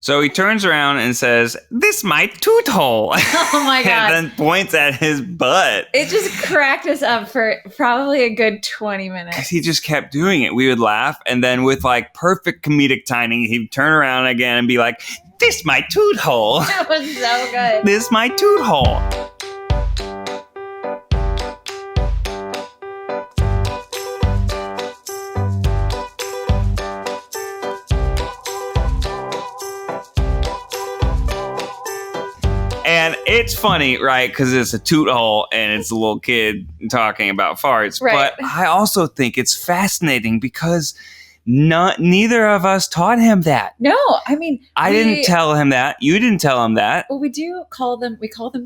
So he turns around and says, "This my toot hole." Oh my God. And then points at his butt. It just cracked us up for probably a good 20 minutes. Because he just kept doing it. We would laugh, and then with like perfect comedic timing, he'd turn around again and be like, "This my toot hole." That was so good. This my toot hole. And it's funny, right? Because it's a toot hole and it's a little kid talking about farts. Right. But I also think it's fascinating because neither of us taught him that. No, I mean, I didn't tell him that. You didn't tell him that. Well, we call them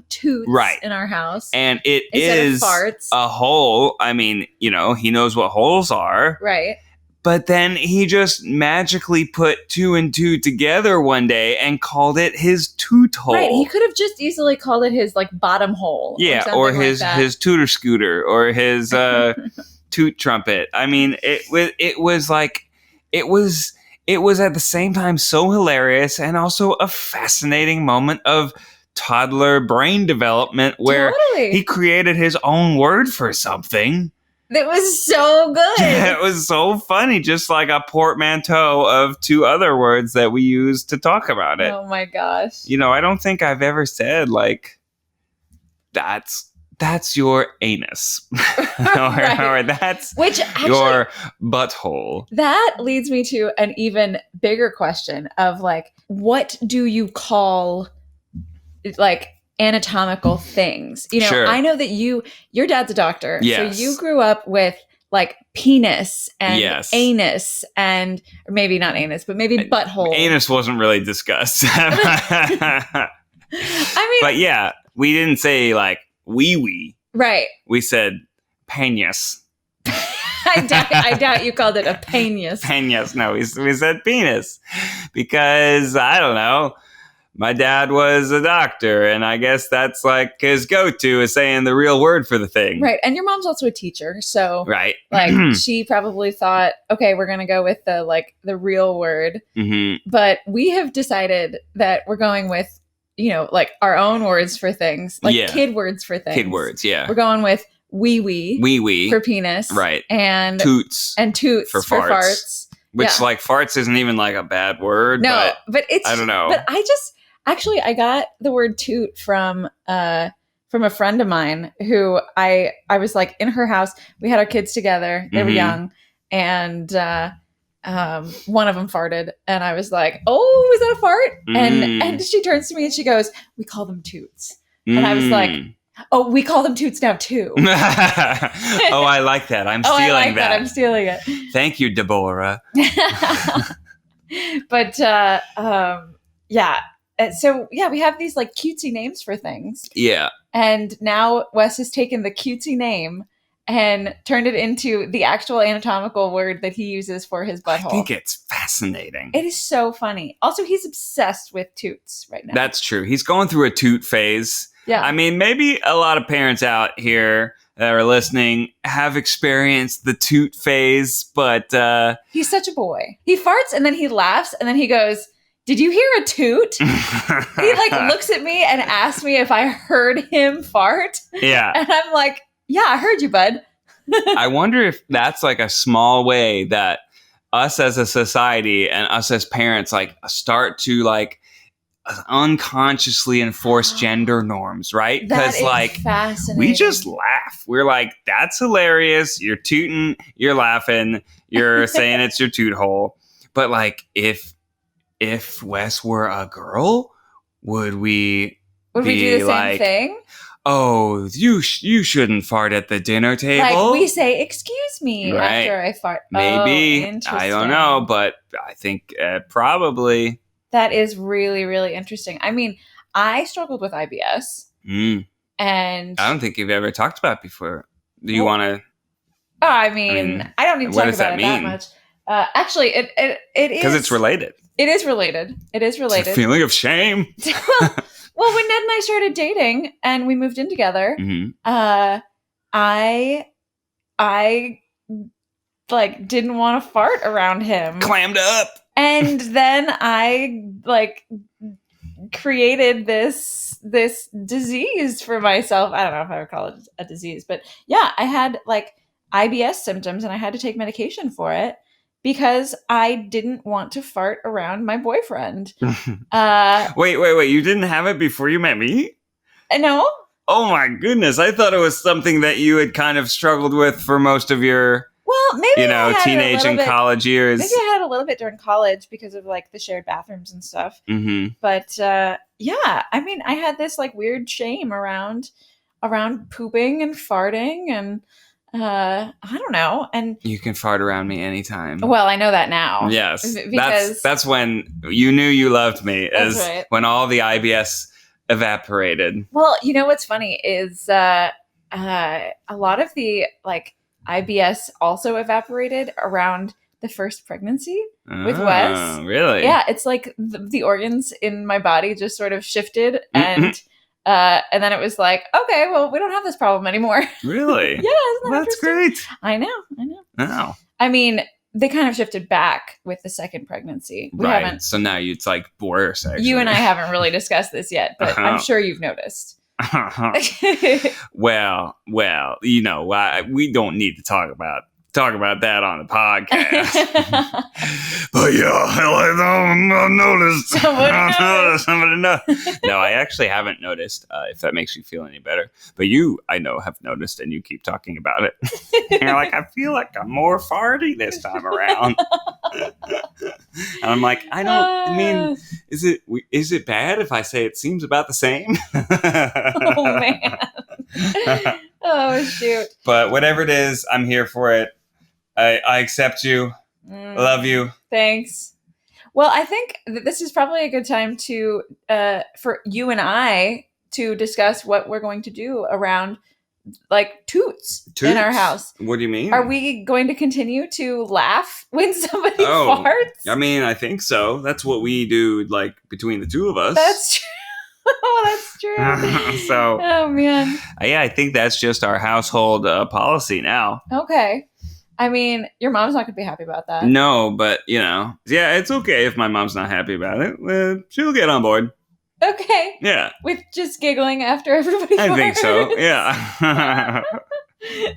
toots in our house. And it instead is of farts. A hole. I mean, he knows what holes are. Right. But then he just magically put 2 and 2 together one day and called it his toot hole. Right. He could have just easily called it his like bottom hole. Yeah, or his tooter scooter or his toot trumpet. I mean, it was at the same time so hilarious and also a fascinating moment of toddler brain development where he created his own word for something. That was so good. Yeah, it was so funny, just like a portmanteau of 2 other words that we use to talk about it. Oh my gosh. I don't think I've ever said like, that's your anus. or that's your butthole. That leads me to an even bigger question of like, what do you call like anatomical things? Sure. I know that your dad's a doctor. Yes. So you grew up with like penis and anus or maybe not anus, but maybe butthole. Anus wasn't really discussed. I mean, but yeah, we didn't say like wee. Right. We said penis. I doubt you called it a penis. Penis. No, we said penis because I don't know. My dad was a doctor, and I guess that's like his go-to is saying the real word for the thing. Right. And your mom's also a teacher. So right. Like she probably thought, okay, we're going to go with the real word. Mm-hmm. But we have decided that we're going with, like our own words for things, like kid words for things. Kid words, yeah. We're going with wee for penis. Right. And toots for farts. Which like farts isn't even like a bad word. No, but it's, I don't know. But I got the word toot from a friend of mine who I was like in her house. We had our kids together. They were young. And one of them farted. And I was like, oh, is that a fart? And she turns to me and she goes, we call them toots. And I was like, oh, we call them toots now too. Oh, I like that. I'm stealing that. I'm stealing it. Thank you, Deborah. But yeah. So yeah, we have these like cutesy names for things. Yeah. And now Wes has taken the cutesy name and turned it into the actual anatomical word that he uses for his butthole. I think it's fascinating. It is so funny. Also, he's obsessed with toots right now. That's true. He's going through a toot phase. Yeah. I mean, maybe a lot of parents out here that are listening have experienced the toot phase, but he's such a boy. He farts and then he laughs and then he goes, did you hear a toot? He like looks at me and asks me if I heard him fart. Yeah. And I'm like, yeah, I heard you, bud. I wonder if that's like a small way that us as a society and us as parents like start to like unconsciously enforce gender norms, right? Because like we just laugh. We're like, that's hilarious. You're tooting, you're laughing, you're saying it's your toot hole. But like if Wes were a girl, would we do the same thing? Oh, you shouldn't fart at the dinner table. Like we say, excuse me, right. After I fart. Maybe. Oh, I don't know, but I think probably. That is really, really interesting. I mean, I struggled with IBS. And I don't think you've ever talked about it before. Do you want to? I mean, I don't need to talk about it that much. Actually, it is. Because it's related. It is related. It's a feeling of shame. Well, when Ned and I started dating and we moved in together, I like didn't want to fart around him. Clammed up. And then I like created this disease for myself. I don't know if I would call it a disease, but yeah, I had like IBS symptoms and I had to take medication for it because I didn't want to fart around my boyfriend. Wait. You didn't have it before you met me? No. Oh my goodness. I thought it was something that you had kind of struggled with for most of your, well, maybe teenage and college years. Maybe I had a little bit during college because of like the shared bathrooms and stuff. Mm-hmm. But yeah, I mean, I had this like weird shame around pooping and farting and I don't know. And you can fart around me anytime. Well, I know that now. Yes. Because that's when you knew you loved me, is right. when all the IBS evaporated. Well, you know what's funny is a lot of the like IBS also evaporated around the first pregnancy with Wes. Really? Yeah, it's like the organs in my body just sort of shifted and then it was like, okay, well, we don't have this problem anymore. Really? Yeah, isn't that that's great. I know. Oh. I mean, they kind of shifted back with the second pregnancy. We haven't. So now it's like worse, actually. You and I haven't really discussed this yet, but I'm sure you've noticed. Well, we don't need to talk about that on the podcast. But yeah, I noticed. Somebody noticed. No, I actually haven't noticed, if that makes you feel any better. But you, I know, have noticed, and you keep talking about it. And you're like, I feel like I'm more farty this time around. And I'm like, is it bad if I say it seems about the same? Oh, man. Oh, shoot. But whatever it is, I'm here for it. I accept you. I love you. Thanks. Well, I think that this is probably a good time to for you and I to discuss what we're going to do around like toots in our house. What do you mean? Are we going to continue to laugh when somebody farts? I mean, I think so. That's what we do, like, between the two of us. That's true. Oh, that's true. So, oh, man. Yeah, I think that's just our household policy now. Okay. I mean, your mom's not going to be happy about that. No, but, yeah, it's okay if my mom's not happy about it. She'll get on board. Okay. Yeah. With just giggling after everybody farts. I think so, yeah.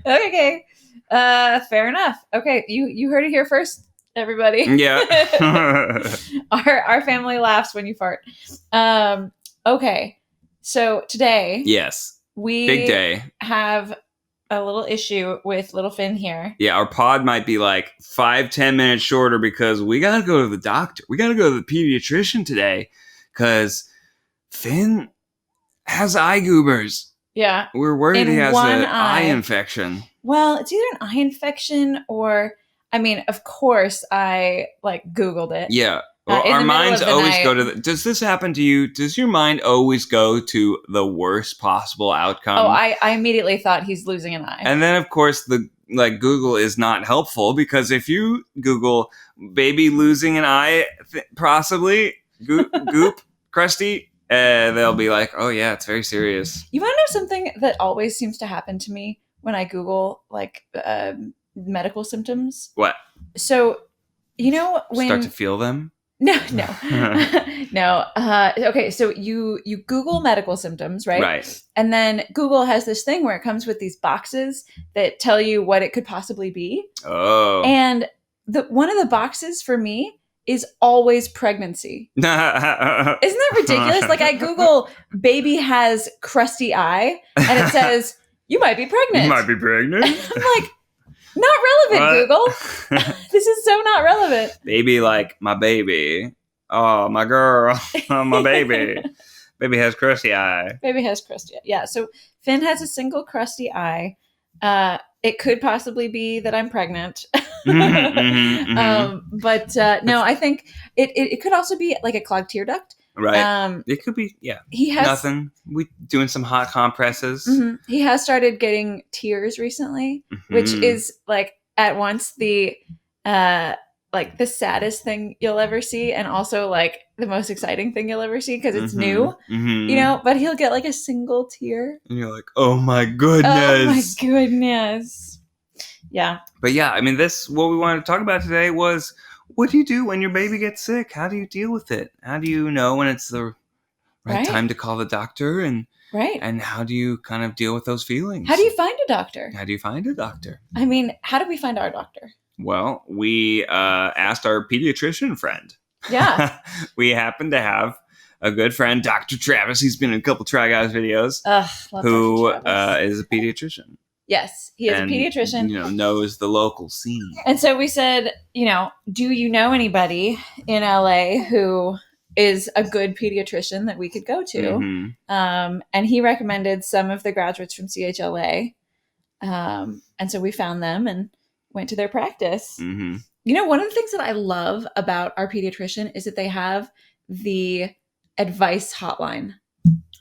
Okay. Fair enough. Okay, you heard it here first, everybody. Yeah. Our family laughs when you fart. Okay. So today, yes, we big day. Have a little issue with little Finn here. Yeah, our pod might be like 5-10 minutes shorter because we gotta go to the doctor. We gotta go to the pediatrician today because Finn has eye goobers. Yeah. We're worried he has an eye infection. Well, it's either an eye infection or, I mean, of course, I like Googled it. Yeah. Well, our minds always go to does this happen to you? Does your mind always go to the worst possible outcome? Oh, I immediately thought he's losing an eye. And then, of course, Google is not helpful because if you Google baby losing an eye, possibly, goop, crusty, they'll be like, oh, yeah, it's very serious. You want to know something that always seems to happen to me when I Google, like, medical symptoms? What? So, when... Start to feel them? No. No. Okay, so you Google medical symptoms, right? Right. And then Google has this thing where it comes with these boxes that tell you what it could possibly be. Oh. And one of the boxes for me is always pregnancy. Isn't that ridiculous? Like, I Google baby has crusty eye, and it says, you might be pregnant. You might be pregnant. And I'm like, not relevant, Google. This is so not relevant. Baby, like my baby. Oh, my girl. Oh, my baby. Baby has crusty eye. Baby has crusty eye. Yeah. So Finn has a single crusty eye. It could possibly be that I'm pregnant. But no, I think it could also be like a clogged tear duct. Right. It could be, yeah. He has nothing. We doing some hot compresses. Mm-hmm. He has started getting tears recently, which is like at once the like the saddest thing you'll ever see, and also like the most exciting thing you'll ever see because it's new, But he'll get like a single tear, and you're like, "Oh my goodness! Oh my goodness!" Yeah. But yeah, I mean, what we wanted to talk about today was what do you do when your baby gets sick? How do you deal with it? How do you know when it's the right time to call the doctor? And how do you kind of deal with those feelings? How do you find a doctor? I mean, how did we find our doctor? Well, we asked our pediatrician friend. Yeah. We happen to have a good friend, Dr. Travis. He's been in a couple Try Guys videos. Who is a pediatrician. Yes, he is a pediatrician. Knows the local scene. And so we said, do you know anybody in LA who is a good pediatrician that we could go to? Mm-hmm. And he recommended some of the graduates from CHLA. And so we found them and went to their practice. Mm-hmm. One of the things that I love about our pediatrician is that they have the advice hotline.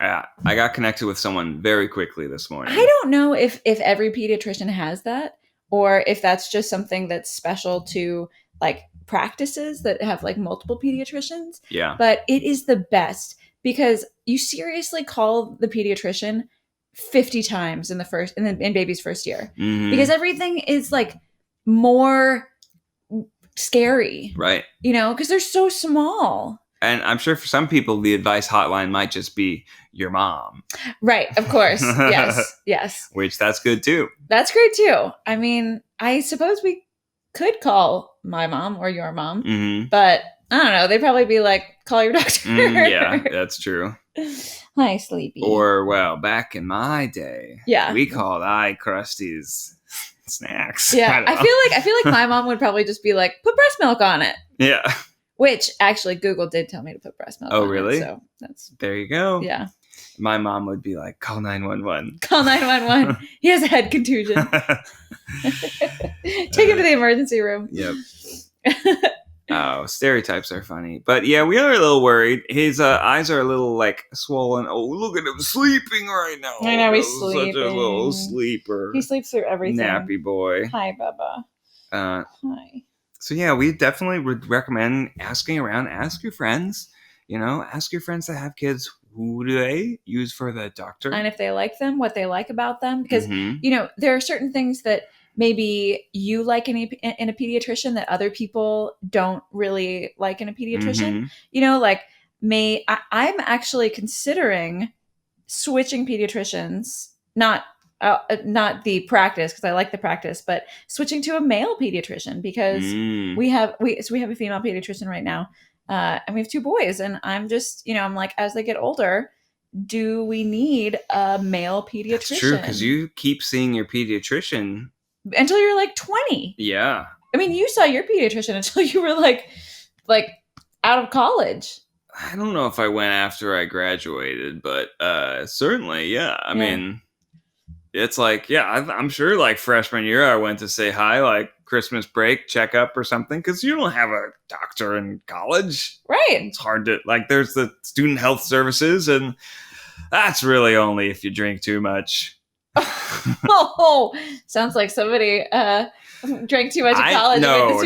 I got connected with someone very quickly this morning. I don't know if every pediatrician has that, or if that's just something that's special to like practices that have like multiple pediatricians. Yeah. But it is the best because you seriously call the pediatrician 50 times in baby's first year. Mm-hmm. Because everything is like more scary. Right. Because they're so small. And I'm sure for some people, the advice hotline might just be your mom. Right. Of course. Yes. Which that's good too. That's great too. I mean, I suppose we could call my mom or your mom, mm-hmm. but I don't know. They'd probably be like, call your doctor. Yeah, that's true. Hi, Sleepy. Or, well, back in my day, we called Krusty's snacks. Yeah. I feel like my mom would probably just be like, put breast milk on it. Yeah. Which actually Google did tell me to put breast milk on. Oh, really? So there you go. Yeah. My mom would be like, call 911. Call 911. He has a head contusion. Take him to the emergency room. Yep. Oh, stereotypes are funny. But yeah, we are a little worried. His eyes are a little like swollen. Oh, look at him sleeping right now. I know, he's sleeping. Such a little sleeper. He sleeps through everything. Nappy boy. Hi, Bubba. Hi. So yeah, we definitely would recommend asking around. Ask your friends. Ask your friends that have kids. Who do they use for the doctor? And if they like them, what they like about them. Because, mm-hmm. There are certain things that maybe you like in a pediatrician that other people don't really like in a pediatrician. Mm-hmm. I'm actually considering switching pediatricians, not the practice, because I like the practice, but switching to a male pediatrician because we have a female pediatrician right now. And we have 2 boys, and I'm just, I'm like, as they get older, do we need a male pediatrician? That's true, because you keep seeing your pediatrician until you're like 20. Yeah. I mean, you saw your pediatrician until you were like out of college. I don't know if I went after I graduated, but certainly, yeah. I mean, it's like, I'm sure like freshman year I went to say hi, like Christmas break checkup or something, because you don't have a doctor in college. Right. It's hard to, like, there's the student health services, and that's really only if you drink too much. Oh, sounds like somebody drank too much in college. No.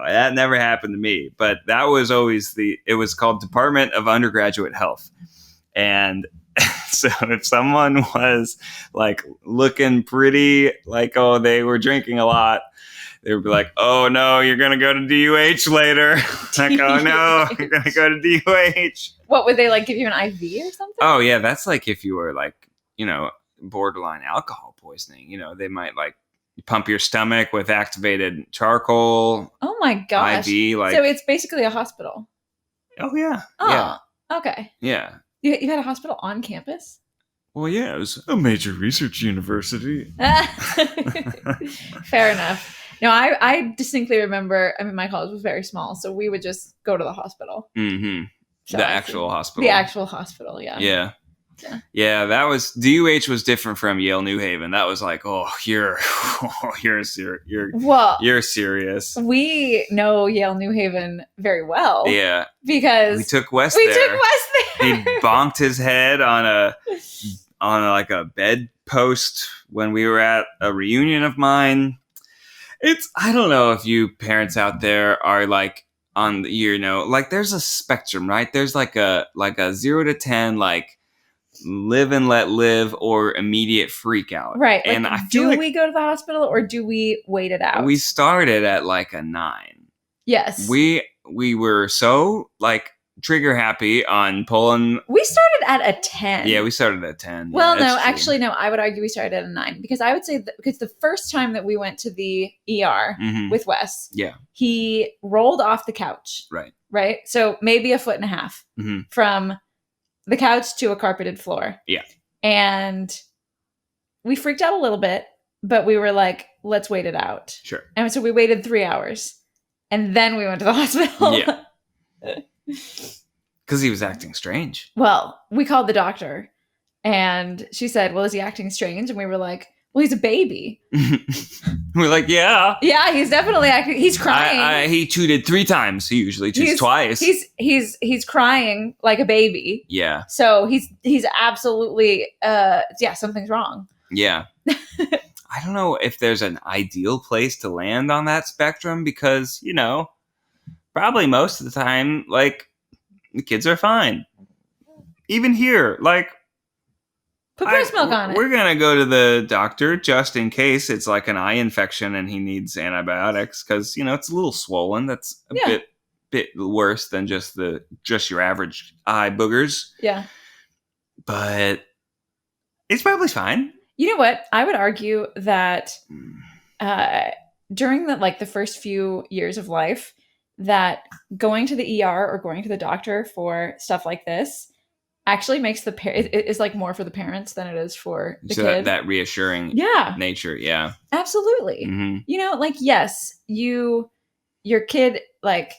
That never happened to me. But that was always it was called Department of Undergraduate Health. And so if someone was like looking pretty, like, oh, they were drinking a lot, they would be like, oh no, you're going to go to DUH later. Like, oh no, you're going to go to DUH. What, would they like give you an IV or something? Oh yeah, that's like if you were like, borderline alcohol poisoning. They might like pump your stomach with activated charcoal. Oh my gosh. IV, like, so it's basically a hospital. Oh yeah. Oh, yeah. Okay. Yeah. You had a hospital on campus? Well, yeah, it was a major research university. Fair enough. No, I distinctly remember, my college was very small, so we would just go to the hospital. Mm-hmm. The actual hospital. The actual hospital, yeah. Yeah. Yeah, DUH was different from Yale New Haven. That was like, oh, you're serious. We know Yale New Haven very well. Yeah. Because we took Wes there. He bonked his head on a bedpost when we were at a reunion of mine. I don't know if you parents out there are like on like there's a spectrum, right? There's like a 0 to 10, like live and let live or immediate freak out. Right. And I feel do we go to the hospital or do we wait it out? We started at like a 9. Yes. We were so like trigger happy on pulling. We started at a 10. Yeah, we started at 10. Well, yeah, no, that's true. actually, no. I would argue we started at a 9 because I would say that because the first time that we went to the ER with Wes, he rolled off the couch. Right. So maybe 1.5 feet from the couch to a carpeted floor. Yeah. And we freaked out a little bit, but we were like, let's wait it out. Sure. And so we waited 3 hours and then we went to the hospital. Yeah. Because he was acting strange. Well, we called the doctor and she said, well, is he acting strange? And we were like, well, he's a baby. We're like, yeah. Yeah, he's definitely acting. He's crying. He tooted 3 times. He usually toots twice. He's crying like a baby. Yeah. So he's absolutely, something's wrong. Yeah. I don't know if there's an ideal place to land on that spectrum because, you know, probably most of the time, like, the kids are fine. Even here, like, put breast milk on it. We're going to go to the doctor just in case it's like an eye infection and he needs antibiotics because, you know, it's a little swollen. That's a bit worse than just your average eye boogers. Yeah. But it's probably fine. You know what? I would argue that during the first few years of life, that going to the ER or going to the doctor for stuff like this actually makes is like more for the parents than it is for the kid. That reassuring nature. Yeah, absolutely. Mm-hmm. You know, like, yes, your kid like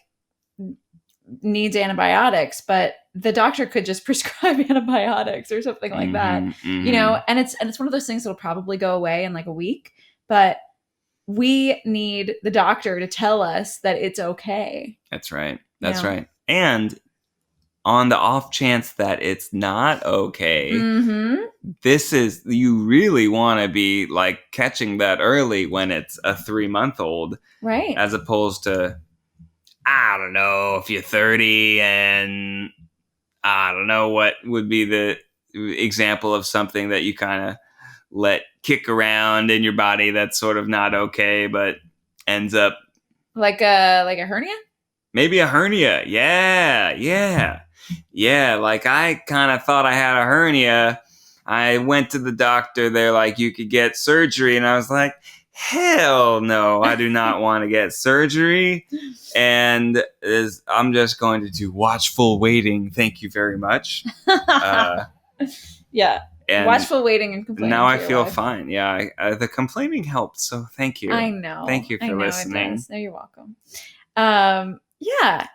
needs antibiotics, but the doctor could just prescribe antibiotics or something like that, you know, and it's one of those things that'll probably go away in like a week, but we need the doctor to tell us that it's okay. That's right. That's right. And on the off chance that it's not okay, you really want to be like catching that early when it's a 3-month-old, right? As opposed to, I don't know, if you're 30 and I don't know what would be the example of something that you kind of let kick around in your body that's sort of not okay, but ends up like a hernia? Maybe a hernia. Yeah. Like I kind of thought I had a hernia. I went to the doctor. They're like, you could get surgery. And I was like, hell no, I do not want to get surgery. And I'm just going to do watchful waiting. Thank you very much. Yeah. And watchful waiting and complaining. Now I feel fine. Yeah. The complaining helped. So thank you. I know. Thank you for listening. No, you're welcome. Yeah.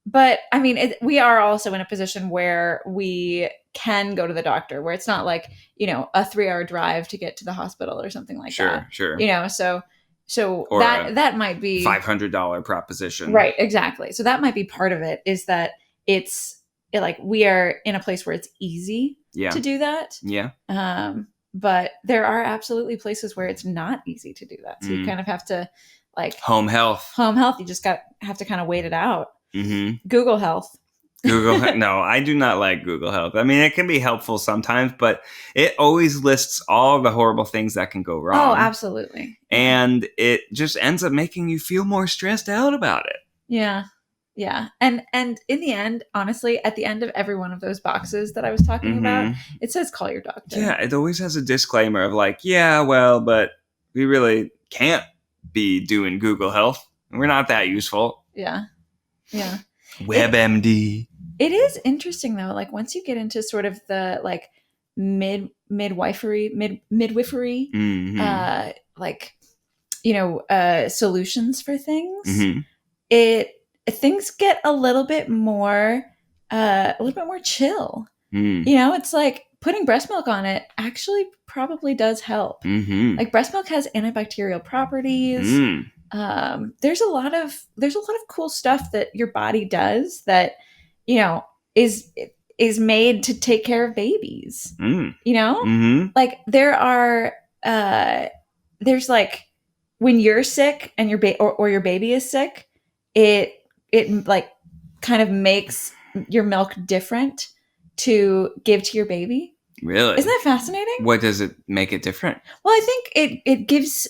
But I mean, we are also in a position where we can go to the doctor, where it's not like, you know, a 3-hour drive to get to the hospital or something like that. Sure. You know, so or that might be $500 proposition. Right. Exactly. So that might be part of it, is that we are in a place where it's easy to do that. Yeah. But there are absolutely places where it's not easy to do that. So you kind of have to home health. You just have to kind of wait it out. Mm-hmm. Google Health. No, I do not like Google Health. I mean, it can be helpful sometimes, but it always lists all the horrible things that can go wrong. Oh, absolutely. And it just ends up making you feel more stressed out about it. Yeah. Yeah. And in the end, honestly, at the end of every one of those boxes that I was talking about, it says call your doctor. Yeah. It always has a disclaimer of like, yeah, well, but we really can't be doing Google Health. We're not that useful. Yeah. Yeah. WebMD. It is interesting though. Like once you get into sort of the like midwifery, solutions for things, things get a little bit more chill. You know, it's like putting breast milk on it actually probably does help. Like breast milk has antibacterial properties. There's a lot of cool stuff that your body does that, you know, is made to take care of babies. You know, like there's like when you're sick and your baby is sick, it like kind of makes your milk different to give to your baby. Really? Isn't that fascinating? What does it make it different? Well, I think it gives,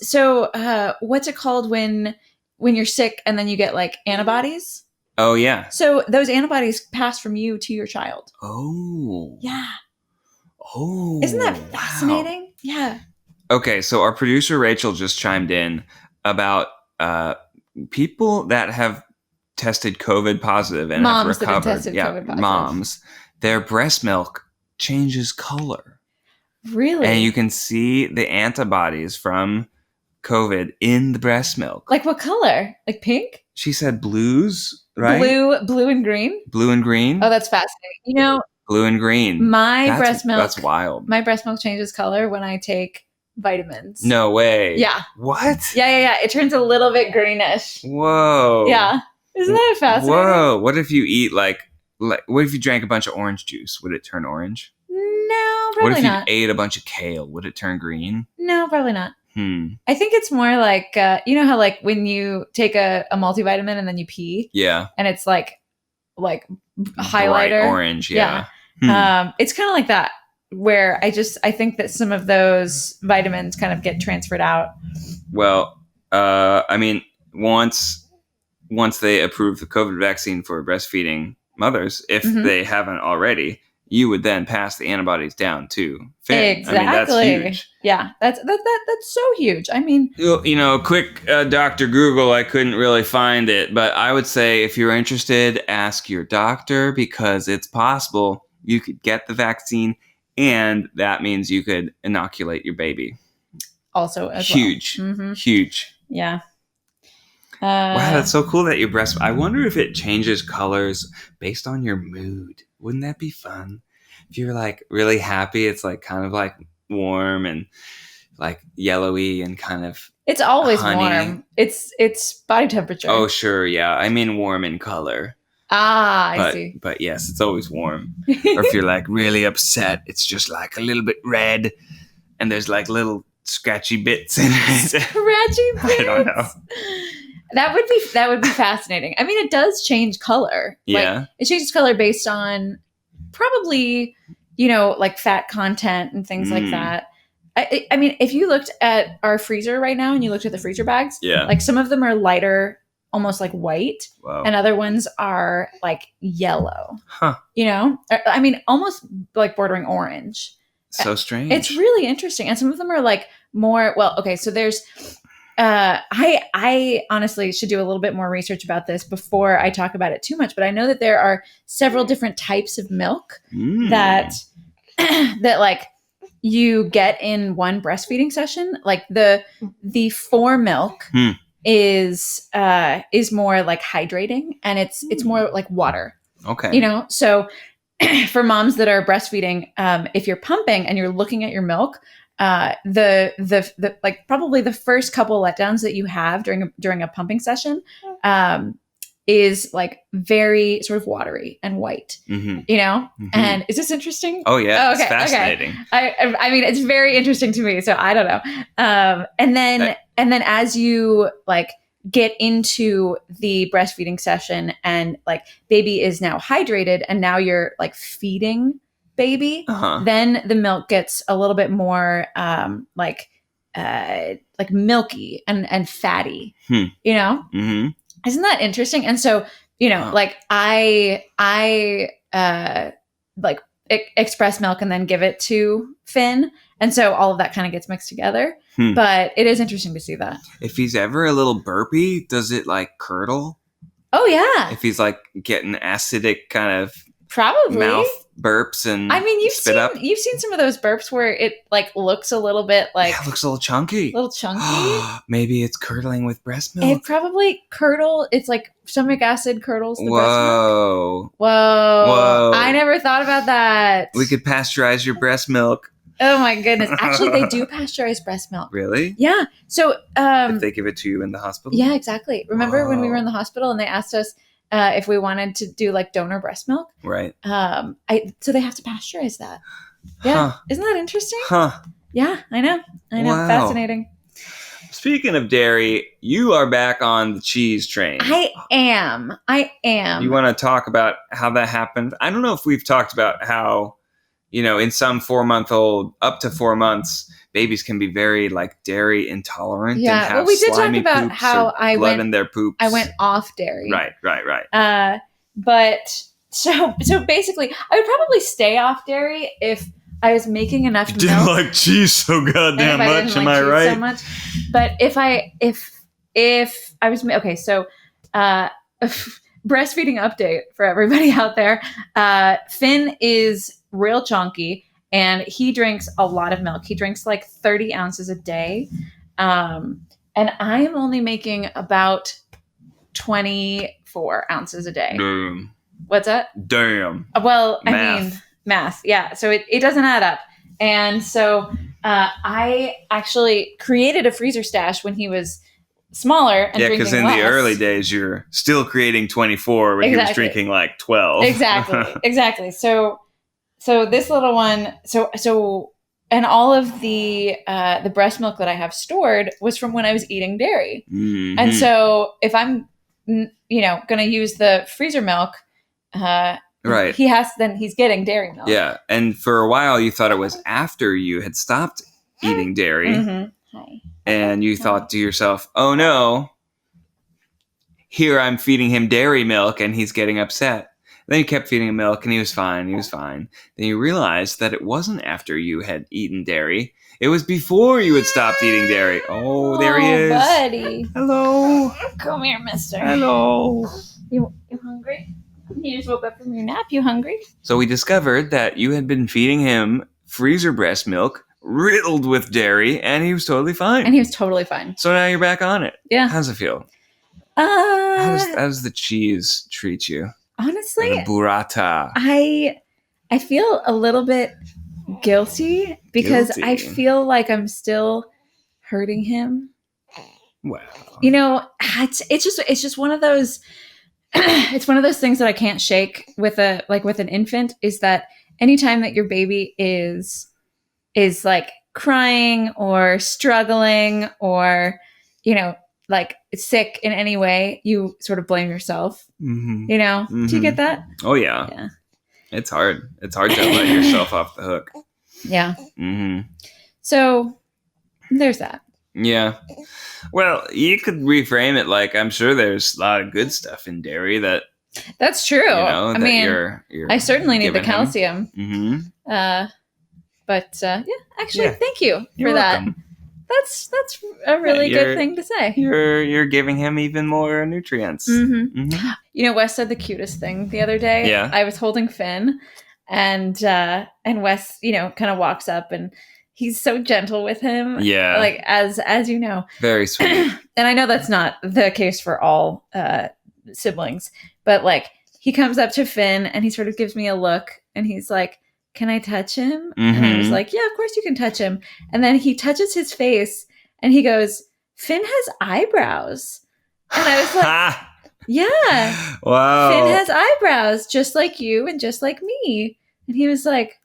what's it called when when you're sick and then you get like antibodies. Oh, yeah. So those antibodies pass from you to your child. Oh. Yeah. Oh. Isn't that wow. fascinating? Yeah. Okay, so our producer Rachel just chimed in about people that have tested COVID positive and Moms have that have recovered. tested Yeah, COVID positive. moms. Their breast milk changes color. Really? And you can see the antibodies from COVID in the breast milk. Like what color? Like pink? She said blues, right? Blue and green? Blue and green? Oh, that's fascinating. You know, blue and green. Breast milk. That's wild. My breast milk changes color when I take vitamins. No way. Yeah. What? Yeah. It turns a little bit greenish. Whoa. Yeah. Isn't that fascinating? Whoa. What if you eat what if you drank a bunch of orange juice? Would it turn orange? No, probably not. What if not. you ate a bunch of kale? Would it turn green? No, probably not. I think it's more like, you know how like when you take a multivitamin and then you pee? Yeah. And it's like highlighter. Bright orange, yeah. It's kind of like that, where I think that some of those vitamins kind of get transferred out. Well, I mean, once they approve the COVID vaccine for breastfeeding mothers, if they haven't already, you would then pass the antibodies down to Finn. Exactly. I mean, that's huge. Yeah, that's so huge. I mean, quick Dr. Google, I couldn't really find it, but I would say if you're interested, ask your doctor, because it's possible you could get the vaccine, and that means you could inoculate your baby. Also, as huge, well. Mm-hmm. Huge. Yeah. Wow, that's so cool that you breast. I wonder if it changes colors based on your mood. Wouldn't that be fun? If you're like really happy, it's like kind of like warm and like yellowy and kind of. It's always honey. Warm. It's body temperature. Oh, sure, yeah. I mean warm in color. I see. But yes, it's always warm. Or if you're like really upset, it's just like a little bit red, and there's like little scratchy bits in it. Scratchy bits. I don't know. That would be fascinating. I mean, it does change color. Yeah. Like, it changes color based on probably, like fat content and things like that. I mean, if you looked at our freezer right now and you looked at the freezer bags, like some of them are lighter, almost like white, and other ones are like yellow. Huh. I mean, almost like bordering orange. So strange. It's really interesting. And some of them are like more, well, okay, so there's, I honestly should do a little bit more research about this before I talk about it too much, but I know that there are several different types of milk that like you get in one breastfeeding session. Like the fore milk is more like hydrating, and it's more like water. Okay. So for moms that are breastfeeding, if you're pumping and you're looking at your milk, the like probably the first couple letdowns that you have during a pumping session is like very sort of watery and white, and is this interesting? Oh yeah. Okay, it's fascinating. Okay. I mean, it's very interesting to me, so I don't know. And then as you like get into the breastfeeding session and like baby is now hydrated and now you're like feeding baby, then the milk gets a little bit more like milky and fatty, Isn't that interesting? And so, like I like express milk and then give it to Finn. And so all of that kind of gets mixed together. But it is interesting to see that. If he's ever a little burpy, does it like curdle? Oh, yeah. If he's like getting acidic kind of probably mouth burps and I mean, spit up. You've seen some of those burps where it like looks a little bit like it looks a little chunky. Maybe it's curdling with breast milk. It probably it's like stomach acid curdles the breast milk. Whoa. I never thought about that. We could pasteurize your breast milk. Oh my goodness. Actually, they do pasteurize breast milk. Really? Yeah. So if they give it to you in the hospital? Yeah, exactly. Remember when we were in the hospital and they asked us if we wanted to do like donor breast milk? Right. So they have to pasteurize that. Yeah. Isn't that interesting? Yeah, I know. Wow. Fascinating. Speaking of dairy, you are back on the cheese train. I am. You want to talk about how that happened? I don't know if we've talked about how in some 4-month-old, up to 4 months, babies can be very like dairy intolerant. Yeah. And have Well, we did talk slimy about poops how or I blood went. in their poops. I went off dairy. Right. But so basically, I would probably stay off dairy if I was making enough milk. Didn't like cheese so goddamn much, am I right? So much. But if I was okay, so breastfeeding update for everybody out there. Finn is real chunky and he drinks a lot of milk. He drinks like 30 ounces a day. And I am only making about 24 ounces a day. Damn. What's that? Damn. Well, Math. I mean, math. Yeah. So it doesn't add up. And so I actually created a freezer stash when he was smaller and drinking less. Because in the early days, you're still creating 24 when he was drinking like 12. Exactly. So this little one, and all of the breast milk that I have stored was from when I was eating dairy. Mm-hmm. And so if I'm, going to use the freezer milk, right, he's getting dairy milk. Yeah, and for a while you thought it was after you had stopped eating dairy. Mm-hmm. Hi. And you thought to yourself, oh no, here I'm feeding him dairy milk and he's getting upset. Then you kept feeding him milk and he was fine. Then you realized that it wasn't after you had eaten dairy. It was before you had stopped eating dairy. Oh, there he is. Buddy. Hello. Come here, mister. Hello. You hungry? You just woke up from your nap. You hungry? So we discovered that you had been feeding him freezer breast milk riddled with dairy, and he was totally fine. So now you're back on it. Yeah. How's it feel? How does the cheese treat you? Honestly, the burrata. I feel a little bit guilty because I feel like I'm still hurting him. Wow. It's just one of those. It's one of those things that I can't shake with an infant, is that anytime that your baby is like crying or struggling or, like sick in any way, you sort of blame yourself. Mm-hmm. Mm-hmm. Do you get that? Oh yeah. Yeah. It's hard. It's hard to let yourself off the hook. Yeah. Mm-hmm. So there's that. Yeah. Well, you could reframe it like, I'm sure there's a lot of good stuff in dairy that's true. I mean, you're I certainly need the calcium. Mm-hmm. Actually, thank you You're for that. welcome. That's a really good thing to say. You're giving him even more nutrients. Mm-hmm. Mm-hmm. Wes said the cutest thing the other day. Yeah. I was holding Finn, and Wes, kind of walks up and he's so gentle with him. Yeah. Like as you know. Very sweet. And I know that's not the case for all siblings, but like he comes up to Finn and he sort of gives me a look and he's like, "Can I touch him?" Mm-hmm. And I was like, "Yeah, of course you can touch him." And then he touches his face and he goes, "Finn has eyebrows." And I was like, "Yeah. Wow. Finn has eyebrows just like you and just like me." And he was like,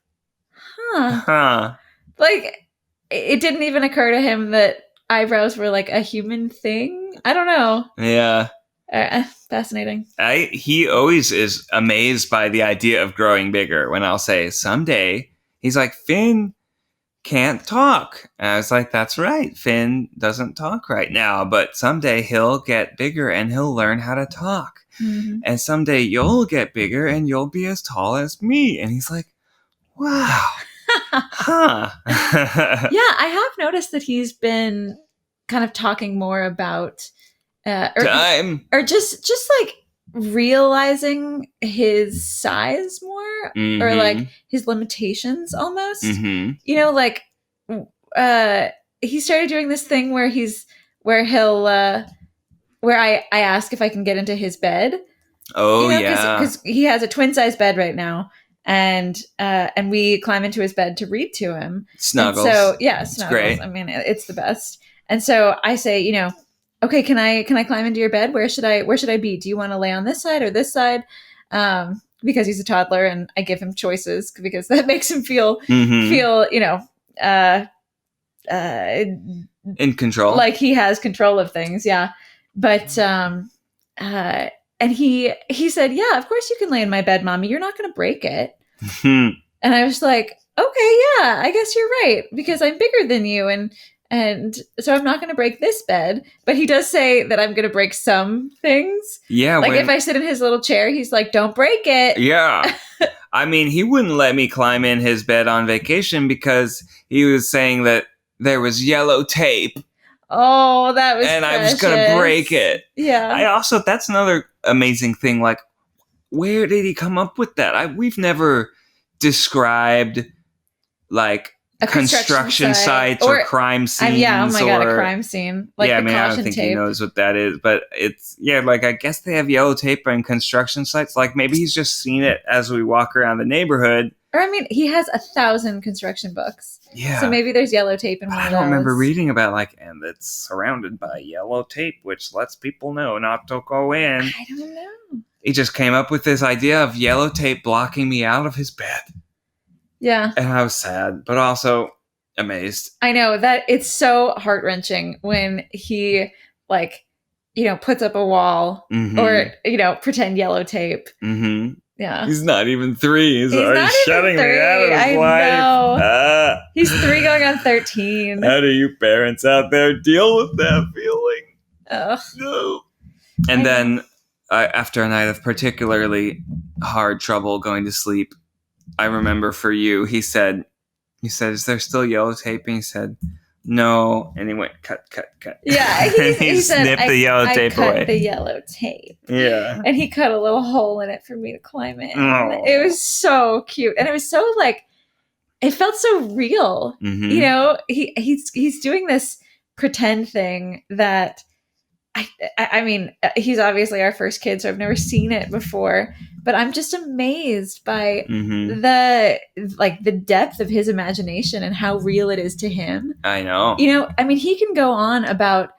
"Huh." Like it didn't even occur to him that eyebrows were like a human thing. I don't know. Yeah. Fascinating. He always is amazed by the idea of growing bigger. When I'll say someday, he's like, Finn can't talk. And I was like, that's right. Finn doesn't talk right now, but someday he'll get bigger and he'll learn how to talk. Mm-hmm. And someday you'll get bigger and you'll be as tall as me. And he's like, wow. Huh. Yeah, I have noticed that he's been kind of talking more about time, or just like realizing his size more, mm-hmm. or like his limitations almost. Mm-hmm. He started doing this thing where I ask if I can get into his bed. Oh, yeah, because he has a twin size bed right now. And we climb into his bed to read to him. Snuggles. And so yeah, Snuggles. It's great. I mean, it's the best. And so I say, okay, can I climb into your bed? Where should I be? Do you want to lay on this side or this side? Because he's a toddler, and I give him choices because that makes him feel in control, like he has control of things. Yeah, but and he said, "Yeah, of course you can lay in my bed, Mommy. You're not going to break it." And And I was like, okay, yeah, I guess you're right, because I'm bigger than you, and so I'm not going to break this bed. But he does say that I'm going to break some things. Yeah. Like if I sit in his little chair, he's like, don't break it. Yeah. I mean, he wouldn't let me climb in his bed on vacation because he was saying that there was yellow tape. Oh, that was and precious. I was going to break it. Yeah. That's another amazing thing. Like, where did he come up with that? We've never described like A construction sites or crime scenes. Oh my God, a crime scene. Like yeah, the I caution don't think tape. he knows what that is. But it's, like, I guess they have yellow tape on construction sites. Like, maybe he's just seen it as we walk around the neighborhood. Or, I mean, he has 1,000 construction books. Yeah. So maybe there's yellow tape in one of those. I don't remember reading about, like, and it's surrounded by yellow tape, which lets people know not to go in. I don't know. He just came up with this idea of yellow tape blocking me out of his bed. Yeah. And I was sad, but also amazed. I know that it's so heart-wrenching when he, like, puts up a wall or, pretend yellow tape. Mm-hmm. Yeah. He's not even 3. He's not shutting even 3. me out of his life. Know. He's 3 going on 13. How do you parents out there deal with that feeling? Ugh. No. And then after a night of particularly hard trouble going to sleep, I remember for you, he said, is there still yellow tape? And he said, no. And he went, cut. Yeah. He said, snipped the yellow tape away. I cut the yellow tape. Yeah. And he cut a little hole in it for me to climb in. Oh. It was so cute. And it was so, like, it felt so real. Mm-hmm. He's doing this pretend thing that, I mean, he's obviously our first kid, so I've never seen it before. But I'm just amazed by the depth of his imagination and how real it is to him. I know. I mean, he can go on about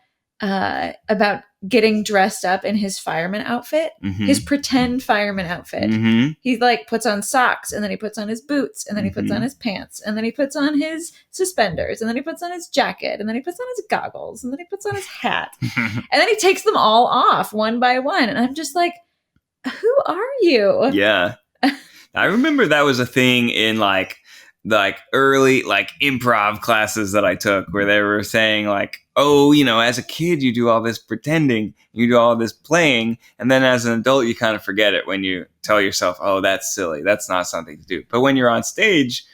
getting dressed up in his fireman outfit, his pretend fireman outfit. Mm-hmm. He puts on socks, and then he puts on his boots, and then he puts on his pants, and then he puts on his suspenders, and then he puts on his jacket, and then he puts on his goggles, and then he puts on his hat, and then he takes them all off one by one. And I'm just like, who are you? Yeah. I remember that was a thing in like early improv classes that I took, where they were saying like, oh, as a kid you do all this pretending, you do all this playing, and then as an adult you kind of forget it when you tell yourself, oh, that's silly, that's not something to do. But when you're on stage,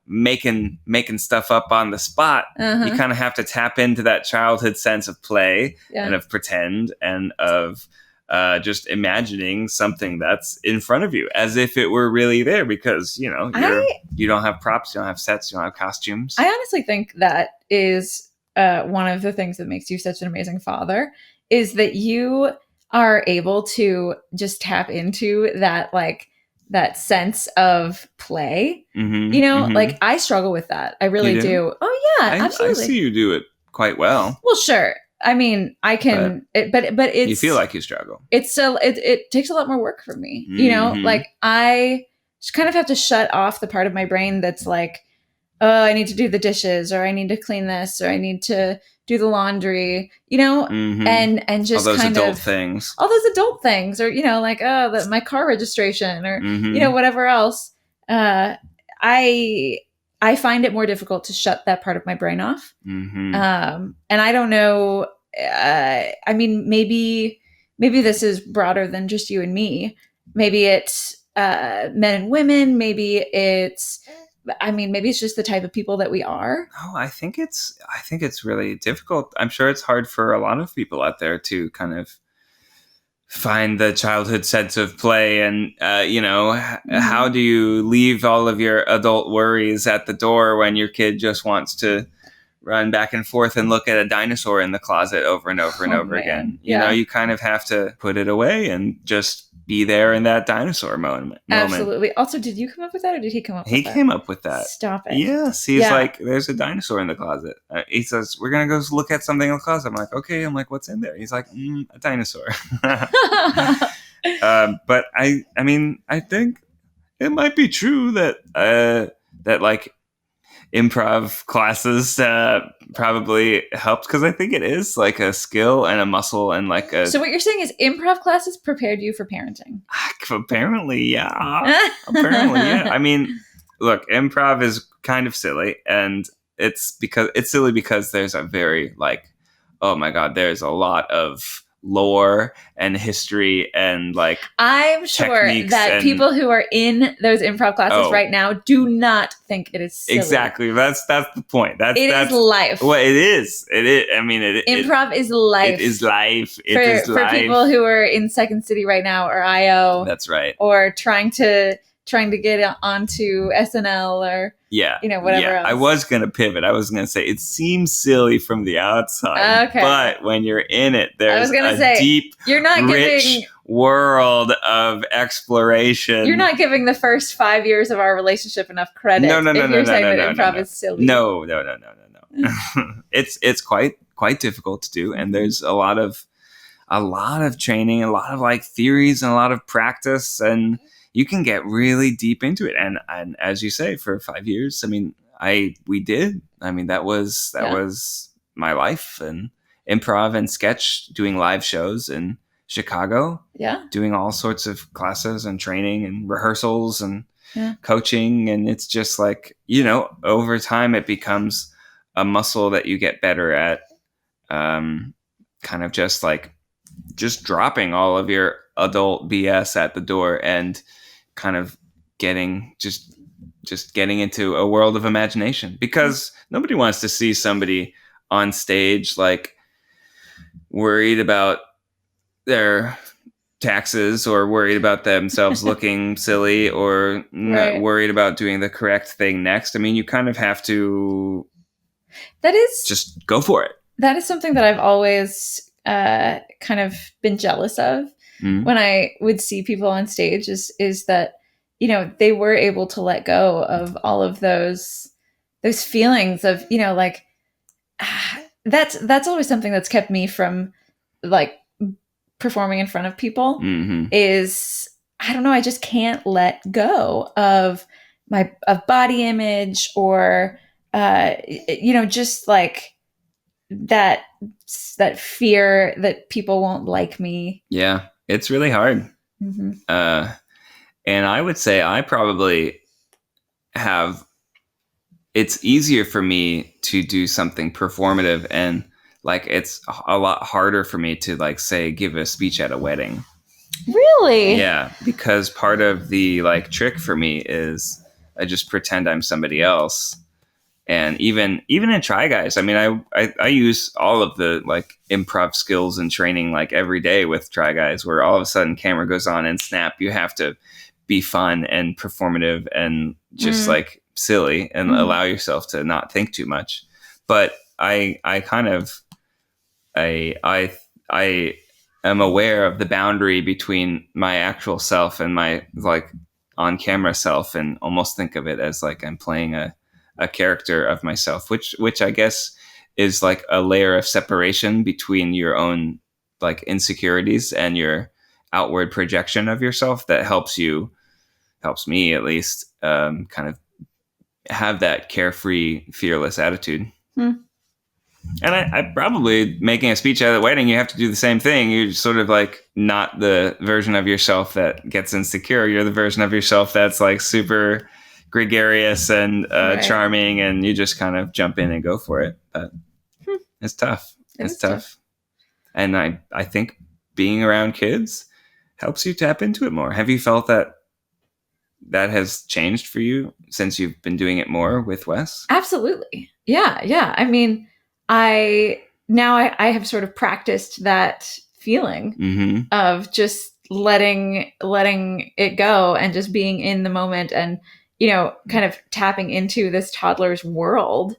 making stuff up on the spot, you kind of have to tap into that childhood sense of play and of pretend and of just imagining something that's in front of you as if it were really there, because you don't have props, you don't have sets, you don't have costumes. I honestly think that is one of the things that makes you such an amazing father, is that you are able to just tap into that sense of play. Like I struggle with that. I really do. Oh yeah, absolutely. I see you do it quite well. Well, sure. I mean, I can, but it's, you feel like you struggle. It's so, it takes a lot more work for me, like I just kind of have to shut off the part of my brain that's like, oh, I need to do the dishes, or I need to clean this, or I need to do the laundry, and just all those kind adult of things, or, like, oh, my car registration, or, whatever else. I find it more difficult to shut that part of my brain off. And I don't know. I mean, maybe this is broader than just you and me. Maybe it's men and women. Maybe it's just the type of people that we are. No, I think it's really difficult. I'm sure it's hard for a lot of people out there to kind of find the childhood sense of play, and how do you leave all of your adult worries at the door when your kid just wants to run back and forth and look at a dinosaur in the closet over and over and over again? You kind of have to put it away and just be there in that dinosaur moment. Absolutely. Also, did you come up with that, or did he come up with that? He came up with that. Stop it. Yes. He's like, there's a dinosaur in the closet. He says, we're going to go look at something in the closet. I'm like, okay. I'm like, what's in there? He's like, a dinosaur. But I think it might be true that like improv classes probably helped, because I think it is like a skill and a muscle and like a... So what you're saying is improv classes prepared you for parenting? Apparently, yeah. I mean, look, improv is kind of silly, and it's silly because there's a very like, oh my God, there's a lot of lore and history and like I'm sure that people who are in those improv classes right now do not think it is silly. Exactly. That's the point. That's life. Well, it is. It is. I mean, improv is life. It is life. For people who are in Second City right now or IO. That's right. Or trying to get onto SNL or whatever else. I was gonna pivot. I was gonna say it seems silly from the outside, but when you're in it, there's deep, you're not rich world of exploration. You're not giving the first 5 years of our relationship enough credit. No. If you're saying that improv is silly. No. It's quite difficult to do, and there's a lot of training, a lot of like theories, and a lot of practice, and you can get really deep into it. And as you say, for 5 years, I mean, we did. I mean, that was my life, and improv and sketch, doing live shows in Chicago. Yeah. Doing all sorts of classes and training and rehearsals and coaching. And it's just like, over time it becomes a muscle that you get better at, kind of just dropping all of your adult BS at the door and kind of getting into a world of imagination, because nobody wants to see somebody on stage like worried about their taxes or worried about themselves looking silly or worried about doing the correct thing next. I mean, you kind of have to just go for it. That is something that I've always kind of been jealous of when I would see people on stage is that, they were able to let go of all of those feelings of, that's always something that's kept me from like performing in front of people is, I don't know, I just can't let go of of body image or, just like that fear that people won't like me. Yeah, it's really hard. And I would say I probably it's easier for me to do something performative, and like it's a lot harder for me to like say give a speech at a wedding. Really? Yeah, because part of the like trick for me is I just pretend I'm somebody else. And even in Try Guys, I mean, I use all of the like improv skills and training like every day with Try Guys, where all of a sudden camera goes on and snap, you have to be fun and performative and just like silly and allow yourself to not think too much. But I am aware of the boundary between my actual self and my like on camera self, and almost think of it as like I'm playing a character of myself, which I guess is like a layer of separation between your own like insecurities and your outward projection of yourself that helps me at least, kind of have that carefree, fearless attitude. And I probably making a speech at a wedding, you have to do the same thing. You're sort of like not the version of yourself that gets insecure. You're the version of yourself that's like super gregarious and charming, and you just kind of jump in and go for it. But it's tough. It's tough. And I think being around kids helps you tap into it more. Have you felt that has changed for you since you've been doing it more with Wes? Absolutely. Yeah. I mean, I have sort of practiced that feeling of just letting it go and just being in the moment and, kind of tapping into this toddler's world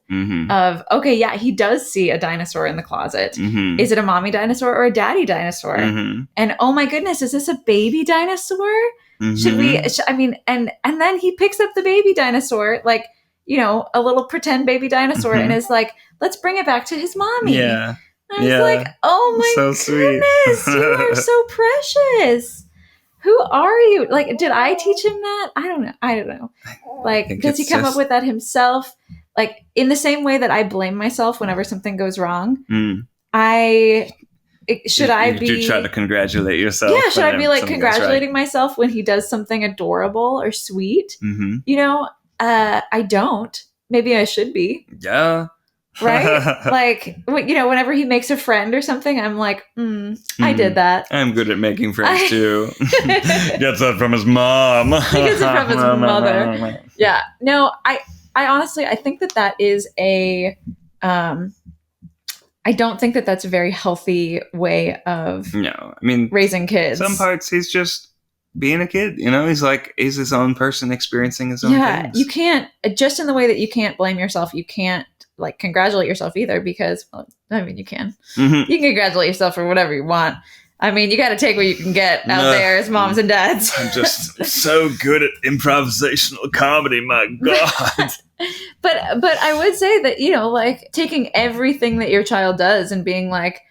of, okay, yeah, he does see a dinosaur in the closet. Is it a mommy dinosaur or a daddy dinosaur? And oh my goodness, is this a baby dinosaur? Should we, and then he picks up the baby dinosaur, like, a little pretend baby dinosaur and is like, let's bring it back to his mommy. Yeah. I was like, oh my goodness, you are so precious. Who are you? Like, did I teach him that? I don't know. Like, does he come up with that himself? Like, in the same way that I blame myself whenever something goes wrong, should I be try to congratulate yourself? Yeah, should I be like congratulating myself when he does something adorable or sweet? I don't. Maybe I should be. Yeah. Right? Like, whenever he makes a friend or something, I'm like, I did that. I'm good at making friends too. Gets that from his mom. He gets it from his mother. Yeah. No, I honestly, I think that is I don't think that that's a very healthy way of raising kids. Some parts he's just being a kid, he's his own person experiencing his own things. Yeah, you can't, just in the way that you can't blame yourself, you can't like congratulate yourself either, because, well, I mean, you can. Mm-hmm. You can congratulate yourself for whatever you want. I mean, you got to take what you can get out there as moms and dads. I'm just so good at improvisational comedy, my God. But I would say that, like taking everything that your child does and being like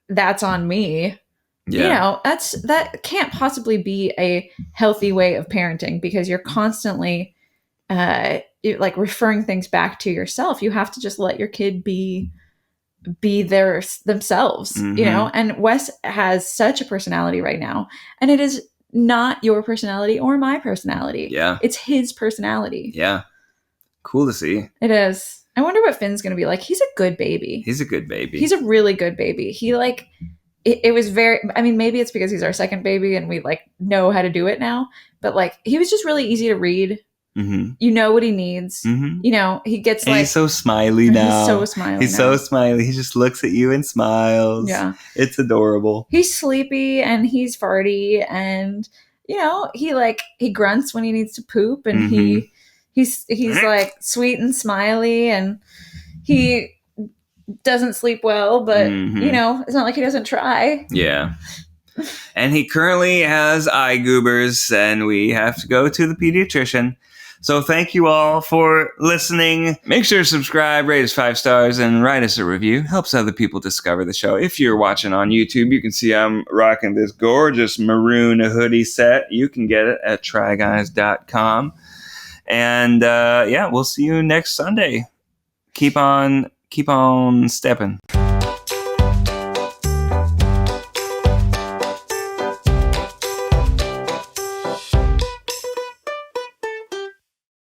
that's on me. Yeah. That can't possibly be a healthy way of parenting, because you're constantly like referring things back to yourself. You have to just let your kid be themselves, mm-hmm. And Wes has such a personality right now, and it is not your personality or my personality. Yeah. It's his personality. Yeah. Cool to see. It is. I wonder what Finn's going to be like. He's a good baby. He's a good baby. He's a really good baby. He like, it was very, I mean, maybe it's because he's our second baby and we like know how to do it now, but like, he was just really easy to read. Mm-hmm. You know what he needs. Mm-hmm. He gets and like... he's so smiley now. He's so smiley He's so smiley. He just looks at you and smiles. Yeah. It's adorable. He's sleepy and he's farty and, he grunts when he needs to poop, and he's like sweet and smiley, and he doesn't sleep well, but, it's not like he doesn't try. Yeah. And he currently has eye goobers, and we have to go to the pediatrician. So thank you all for listening. Make sure to subscribe, rate us 5 stars, and write us a review. Helps other people discover the show. If you're watching on YouTube, you can see I'm rocking this gorgeous maroon hoodie set. You can get it at tryguys.com. And we'll see you next Sunday. Keep on stepping.